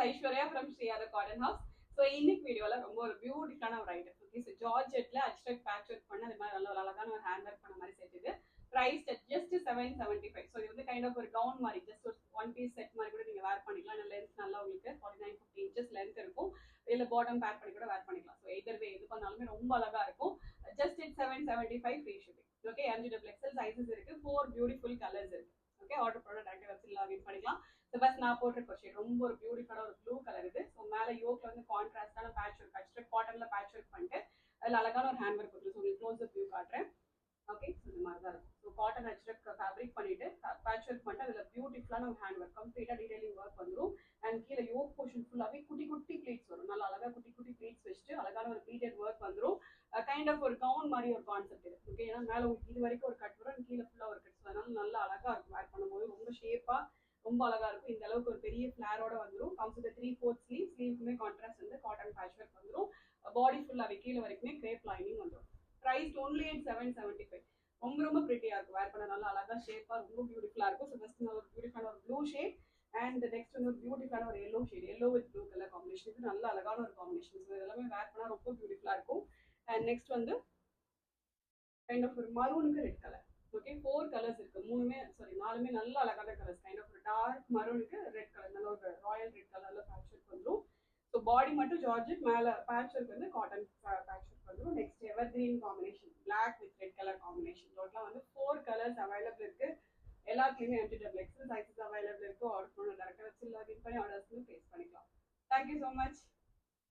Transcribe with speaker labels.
Speaker 1: Aishwarya from Sriyatha cotton house. So இன்னைக்கு வீடியோல ரொம்ப ஒரு பியூட்டிஃபுல்லான ஒரு ஐட்டம். ஓகே, ஸோ ஜார்ஜெட்ல அப்ஸ்ட்ராக்ட் பேட்ச் ஒர்க் பண்ண அது மாதிரி நல்ல ஒரு அழகான ஒரு ஹேண்ட் ஒர்க் பண்ண மாதிரி செட் இது. Price just 775. ஸோ இது வந்து கைண்ட் ஆஃப் ஒரு கவுன் மாதிரி, ஜஸ்ட் ஒரு ஒன் பீஸ் செட் மாதிரி கூட நீங்க வேர் பண்ணிக்கலாம். லென்த் நல்லா உங்களுக்கு 49-50 இன்ச்சஸ் லென்த் இருக்கும். இல்ல பாட்டம் பேர் பண்ணி கூட வேர் பண்ணிக்கலாம். ஸோ எதர் வே எது பண்ணாலுமே ரொம்ப அழகா இருக்கும். Just it 775 free shipping. Okay, 5 double XL sizes இருக்கு. 4 பியூட்டிஃபுல் கலர்ஸ் இருக்கு. ஓகே, ஆர்டர் பண்ண டேரக்டா வெப்சைட்ல லாகின் பண்ணிக்கலாம். ஸோ ஃபர்ஸ்ட் நான் போட்டிருக்க ஷேட் ரொம்ப ஒரு பியூட்டிஃபுல்லான ஒரு ப்ளூ கலர் இது. ஸோ மேலே யோக்ல வந்து கான்ட்ராஸ்டான பேட்ச் ஒர்க், அப்ஸ்ட்ராக்ட் காட்டன்ல பேட்ச் ஒர்க் பண்ணிட்டு அதில் அழகான ஒரு ஹேண்ட் ஒர்க் கொடுத்து உங்களுக்கு க்ளோஸ் அப் வியூ காட்டுறேன். ஓகே, ஸோ இந்த மாதிரி தான் இருக்கும். ஸோ காட்டன் அப்ஸ்ட்ராக்ட் ஃபேப்ரிக் பண்ணிட்டு பேட்ச் ஒர்க் பண்ணிட்டு அதில் பியூட்டிஃபுல்லான ஒரு ஹேண்ட் ஒர்க் கம்ப்ளீட்டாக டீடைலிங் ஒர்க் வந்துடும். அண்ட் கீழே யோக் போர்ஷன் ஃபுல்லாகவே குட்டி குட்டி ப்ளீட்ஸ் வரும். நல்லா அழகாக குட்டி குட்டி ப்ளீட்ஸ் வச்சுட்டு அழகான ஒரு ப்ளீட்டட் ஒர்க் வந்துடும். கைண்ட் ஆஃப் ஒரு கவுன் மாதிரி ஒரு கான்செப்ட் இது. ஓகே, ஏன்னா மேலே இது வரைக்கும் ஒரு கட் வரும், கீழே ஃபுல்லாக ஒரு கட்ஸ், அதனால நல்லா அழகா இருக்கும் வேர் பண்ணும்போது. ரொம்ப ஷேப்பா ரொம்ப அழகா இருக்கும். இந்த அளவுக்கு ஒரு பெரிய ஃபிளாரோட வந்துடும். Comes with 3/4 sleeve. ஸ்லீவுக்குமே கான்ட்ராஸ்ட் வந்து காட்டன் பேட்ச் ஒர்க் வந்துடும். பாடி ஃபுல்லாகவே கீழே வரைக்குமே கிரேப் லைனிங் வந்துடும். Price only 775. ரொம்ப ரொம்ப பிரிட்டியா இருக்கும் வேர் பண்ண. நல்லா அழகா ஷேப்பா ரொம்ப பியூட்டிஃபுல்லா இருக்கும். ஸோ ஃபர்ஸ்ட் ஒரு பியூட்டிஃபுல்லான ஒரு ப்ளூ ஷேட் அண்ட் நெக்ஸ்ட் வந்து ஒரு பியூட்டிஃபுல்லான ஒரு yellow shade, yellow with blue colour combination. இது நல்ல அழகான ஒரு காம்பினேஷன். ஸோ இதெல்லாமே வேர் பண்ணா ரொம்ப பியூட்டிஃபுல்லா இருக்கும். அண்ட் நெக்ஸ்ட் வந்து கைண்ட் ஆஃப் ஒரு மரூனுக்கு ரெட் கலர். ஓகே, 4 கலர்ஸ் இருக்கு. நாலுமே நல்ல அழகான கலர்ஸ். கைண்ட் ஆஃப் ஒரு டார்க் மரூனுக்கு ரெட் கலர், நல்ல ஒரு ராயல் ரெட் கலர்ல பேட்ச் ஒர்க் வந்துடும். ஸோ பாடி மட்டும் ஜார்ஜெட், மேல பேட்ச் ஒர்க் வந்து காட்டன் பேட்ச் ஒர்க் வந்துடும். Next evergreen combination, black with red colour combination. டோட்டலா வந்து 4 கலர்ஸ் அவைலபிள் இருக்கு. எல்லாத்துலயுமே MTXL சைஸஸ் அவைலபிள் இருக்கு. ஆர்டர் பண்ண டேரக்டா வச்சு லாகின் பண்ணி ஆர்டர்ஸ் பிளேஸ் பண்ணிக்கலாம். Thank you so much.